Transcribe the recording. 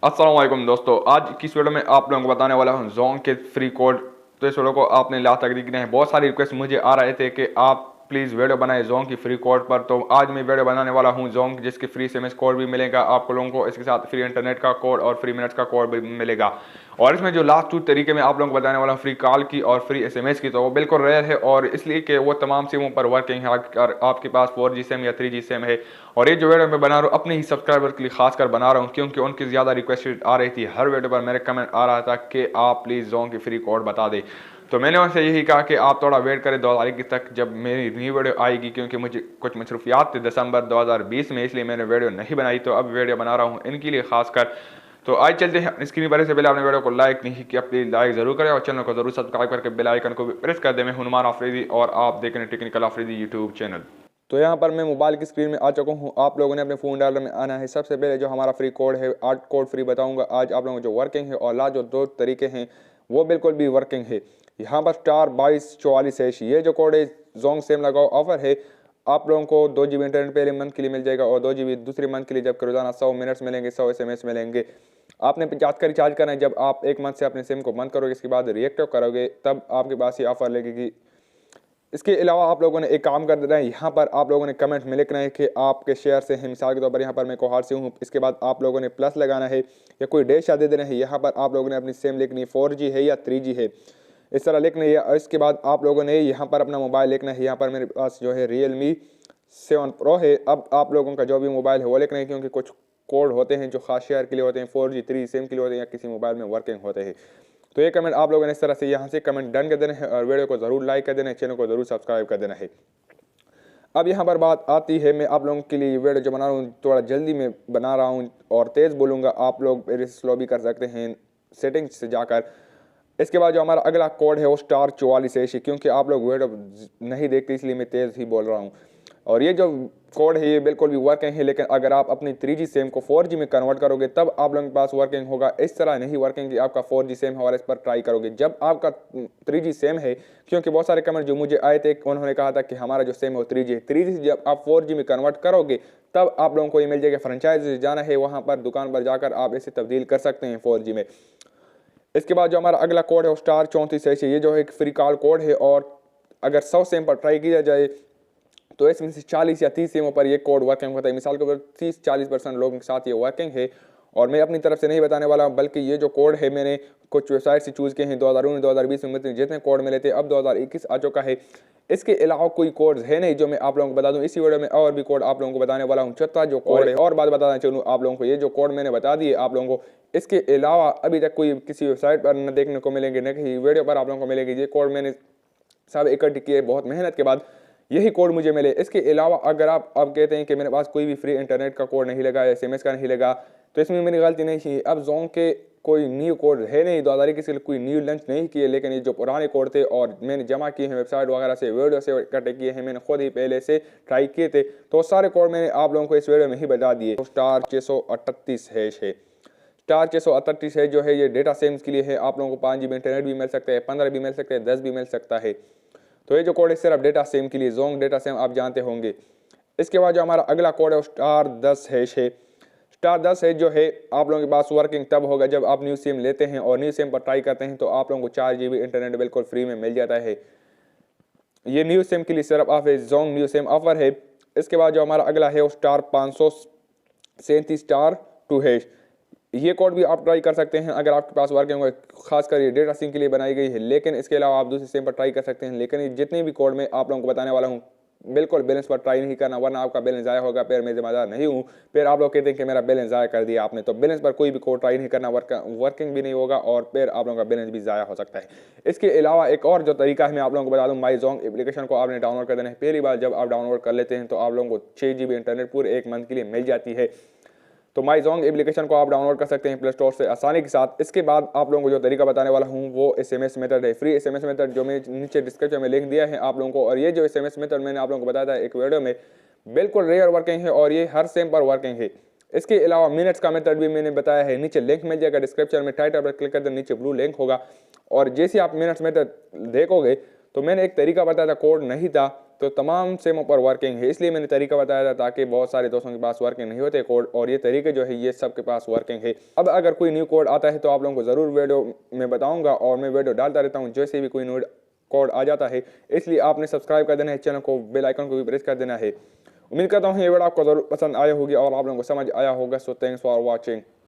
अस्सलाम वालेकुम दोस्तों, आज की इस वीडियो में आप लोगों को बताने वाला हूँ जोंग के फ्री कोड। तो इस वीडियो को आपने लास्ट तक देखना है। बहुत सारी रिक्वेस्ट मुझे आ रहे थे कि आप प्लीज़ वीडियो बनाए जोंग की फ्री कोड पर। तो आज मैं वीडियो बनाने वाला हूँ जोंग जिसके फ्री एसएमएस कोड भी मिलेगा आप लोगों को, इसके साथ फ्री इंटरनेट का कोड और फ्री मिनट्स का कोड भी मिलेगा। और इसमें जो लास्ट 2 तरीके मैं आप लोगों को बताने वाला हूँ फ्री कॉल की और फ्री एसएमएस की, तो वो बिल्कुल रेयर है और इसलिए कि वो तमाम सिमों पर वर्किंग है। अगर आपके पास 4G सिम या 3G सिम है। और ये जो वीडियो मैं बना रहा हूँ अपने ही सब्सक्राइबर के लिए खासकर बना रहा हूँ, क्योंकि उनकी ज़्यादा रिक्वेस्ट आ रही थी। हर वीडियो पर मेरे कमेंट आ रहा था कि आप प्लीज़ जोंग की फ्री कोड बता दें। तो मैंने उनसे यही कहा कि आप थोड़ा वेट करें 2021 तक जब मेरी न्यू वीडियो आएगी, क्योंकि मुझे कुछ मसरूफियात थे दिसंबर 2020 में, इसलिए मैंने वीडियो नहीं बनाई। तो अब वीडियो बना रहा हूँ इनके लिए खासकर। तो आज चलते हैं स्क्रीन पर। से पहले आपने वीडियो को लाइक नहीं किया, प्लीज लाइक जरूर करें और चैनल को जरूर सब्सक्राइब करके बेल आइकन को भी प्रेस कर दें। मैं हनुमान आफरीदी और आप देख रहे हैं टेक्निकल आफरीदी यूट्यूब चैनल। तो यहाँ पर मैं मोबाइल की स्क्रीन में आ चुका हूँ। आप लोगों ने अपने फ़ोन डालर में आना है। सबसे पहले जो हमारा फ्री कोड है 8 कोड फ्री बताऊँगा आज आप लोगों को जो वर्किंग है, और लास्ट जो 2 तरीके हैं वो बिल्कुल भी वर्किंग है। यहाँ पर *2244#, ये जो कोड है जोंग सेम लगाओ ऑफर है। आप लोगों को 2 GB इंटरनेट पहले मंथ के लिए मिल जाएगा और 2 GB दूसरे मंथ के लिए, जबकि रोजाना 100 मिनट्स मिलेंगे, 100 SMS मिलेंगे। आपने 50 का रिचार्ज करना है। जब आप 1 मंथ से अपने सिम को बंद करोगे, इसके बाद रिएक्टिव करोगे, तब आपके पास ये ऑफर लगेगी। इसके अलावा आप लोगों ने एक काम कर देना है, यहाँ पर आप लोगों ने कमेंट में लिखना है कि आपके शेयर से है। मिसाल के तौर पर यहाँ पर मैं कोहार से हूँ, इसके बाद आप लोगों ने प्लस लगाना है या कोई डेश दे देना है। यहाँ पर आप लोगों ने अपनी सिम लिखनी है 4G है या 3G है, इस तरह लिखना है। और इसके बाद आप लोगों ने यहाँ पर अपना मोबाइल लिखना है। यहाँ पर मेरे पास जो है Realme 7 Pro है। अब आप लोगों का जो भी मोबाइल है वो लिखना है, क्योंकि कुछ कोड होते हैं जो खास शेयर के लिए होते हैं, 4G 3 सिम के लिए होते हैं या किसी मोबाइल में वर्किंग होते हैं। तो ये कमेंट आप लोगों ने इस तरह से यहाँ से कमेंट डन कर देना है और वीडियो को ज़रूर लाइक कर देना है, चैनल को ज़रूर सब्सक्राइब कर देना है। अब यहाँ पर बात आती है, मैं आप लोगों के लिए वीडियो जो बना रहा हूँ थोड़ा जल्दी में बना रहा हूँ और तेज़ बोलूँगा। आप लोग मेरे स्लो भी कर सकते हैं सेटिंग्स से जाकर। इसके बाद जो हमारा अगला कोड है वो *44#, क्योंकि आप लोग वीडियो नहीं देखते इसलिए मैं तेज़ ही बोल रहा हूँ। और ये जो कोड है ये बिल्कुल भी वर्किंग है, लेकिन अगर आप अपनी 3G सिम को 4G में कन्वर्ट करोगे तब आप लोगों के पास वर्किंग होगा। इस तरह नहीं वर्किंग कि आपका 4G सिम है और इस पर ट्राई करोगे जब आपका 3G सिम है। क्योंकि बहुत सारे कमेंट जो मुझे आए थे उन्होंने कहा था कि हमारा जो सिम है वो 3G है। 3G से जब आप 4G में कन्वर्ट करोगे तब आप लोगों को ये मिल जाएगा। फ्रेंचाइज जाना है, वहाँ पर दुकान पर जाकर आप इसे तब्दील कर सकते हैं 4G में। इसके बाद जो हमारा अगला कोड है वो *34#, ये जो है एक फ्री कॉल कोड है। और अगर 100 सिम पर ट्राई किया जाए तो इसमें से 40 या 30 सिमों पर ये कोड वर्किंग होता है। मिसाल के ऊपर 30-40% लोगों के साथ ये वर्किंग है। और मैं अपनी तरफ से नहीं बताने वाला, बल्कि ये जो कोड है मैंने कुछ वेबसाइट से चूज़ किए हैं। 2019 2020 में जितने कोड मिले थे अब 2021 आ चुका है। इसके अलावा कोई कोड्स है नहीं जो मैं आप लोगों को बता दूं। इसी वीडियो में और भी कोड आप लोगों को बताने वाला हूं। चौथा जो कोड है, और बात बताना चाहूँ आप लोगों को, ये जो कोड मैंने बता दिए आप लोगों को, इसके अलावा अभी तक कोई किसी वेबसाइट पर न देखने को मिलेंगे न कहीं वीडियो पर आप लोगों को मिलेंगे। ये कोड मैंने सब इकट्ठे किए बहुत मेहनत के बाद, यही कोड मुझे मिले। इसके अलावा अगर आप अब कहते हैं कि मेरे पास कोई भी फ्री इंटरनेट का कोड नहीं लगा या SMS का नहीं लगा, तो इसमें मेरी गलती नहीं थी। अब जोंग के कोई न्यू कोड है नहीं, 2021 के लिए कोई न्यू लॉन्च नहीं किए, लेकिन ये जो पुराने कोड थे और मैंने जमा किए हैं वेबसाइट वगैरह से, वीडियो से इकट्ठे किए हैं, मैंने खुद ही पहले से ट्राई किए थे, तो सारे कोड मैंने आप लोगों को इस वीडियो में ही बता दिए। *638# है। *638# जो है ये डेटा सिम्स के लिए है। आप लोगों को 5 GB इंटरनेट भी मिल सकता है, 15 भी मिल सकते हैं, 10 भी मिल सकता है। तो ये जो कोड है सिर्फ डेटा सिम के लिए, जोंग डेटा सिम आप जानते होंगे। इसके बाद जो हमारा अगला कोड है वो *10# है। *10# जो है आप लोगों के पास वर्किंग तब होगा जब आप न्यू सिम लेते हैं और न्यू सिम पर ट्राई करते हैं, तो आप लोगों को 4 GB इंटरनेट बिल्कुल फ्री में मिल जाता है। ये न्यू सिम के लिए सिर्फ ऑफ है, जोंग न्यू सिम ऑफर है। इसके बाद जो हमारा अगला है वो *537*2#। ये कोड भी आप ट्राई कर सकते हैं अगर आपके पास वर्किंग हो, खासकर ये डेटा सिम के लिए बनाई गई है, लेकिन इसके अलावा आप दूसरे सिम पर ट्राई कर सकते हैं। लेकिन ये जितने भी कोड मैं आप लोगों को बताने वाला हूँ बिल्कुल बैलेंस पर ट्राई नहीं करना, वरना आपका बैलेंस ज़ाया होगा। फिर मैं जिम्मेदार नहीं हूँ, फिर आप लोग कहते हैं कि मेरा बैलेंस ज़ाया कर दिया आपने। तो बैलेंस पर कोई भी कोड ट्राई नहीं करना, वर्किंग भी नहीं होगा और फिर आप लोगों का बैलेंस भी ज़ाया हो सकता है। इसके अलावा एक और जो तरीका है मैं आप लोगों को बता दूँ, माई जोंग एप्लीकेशन को आपने डाउनलोड कर देना है। पहली बार जब आप डाउनलोड कर लेते हैं तो आप लोगों को 6 GB इंटरनेट पूरे 1 मंथ के लिए मिल जाती है। तो माई जोंग एप्लीकेशन को आप डाउनलोड कर सकते हैं प्ले स्टोर से आसानी के साथ। इसके बाद आप लोगों को जो तरीका बताने वाला हूँ वो SMS मेथड है, फ्री SMS मेथड, जो मैं नीचे डिस्क्रिप्शन में लिंक दिया है आप लोगों को। और ये जो SMS मेथड मैंने आप लोगों को बताया था एक वीडियो में, बिल्कुल रेयर वर्किंग है और ये हर सिम पर वर्किंग है। इसके अलावा मिनट्स का मेथड भी मैंने बताया है, नीचे लिंक मिल जाएगा डिस्क्रिप्शन में, टाइटल पर क्लिक कर दे, नीचे ब्लू लिंक होगा। और जैसे आप मिनट्स मेथड देखोगे तो मैंने एक तरीका बताया था, कोड नहीं था, तो तमाम सिमों पर वर्किंग है, इसलिए मैंने तरीका बताया था ताकि बहुत सारे दोस्तों के पास वर्किंग नहीं होते कोड, और ये तरीके जो है ये सबके पास वर्किंग है। अब अगर कोई न्यू कोड आता है तो आप लोगों को ज़रूर वीडियो में बताऊंगा, और मैं वीडियो डालता रहता हूँ जैसे भी कोई न्यू कोड आ जाता है। इसलिए आपने सब्सक्राइब कर देना है चैनल को, बेल आइकन को भी प्रेस कर देना है। उम्मीद करता हूँ ये वीडियो आपको ज़रूर पसंद आया होगी और आप लोगों को समझ आया होगा। So thanks for watching.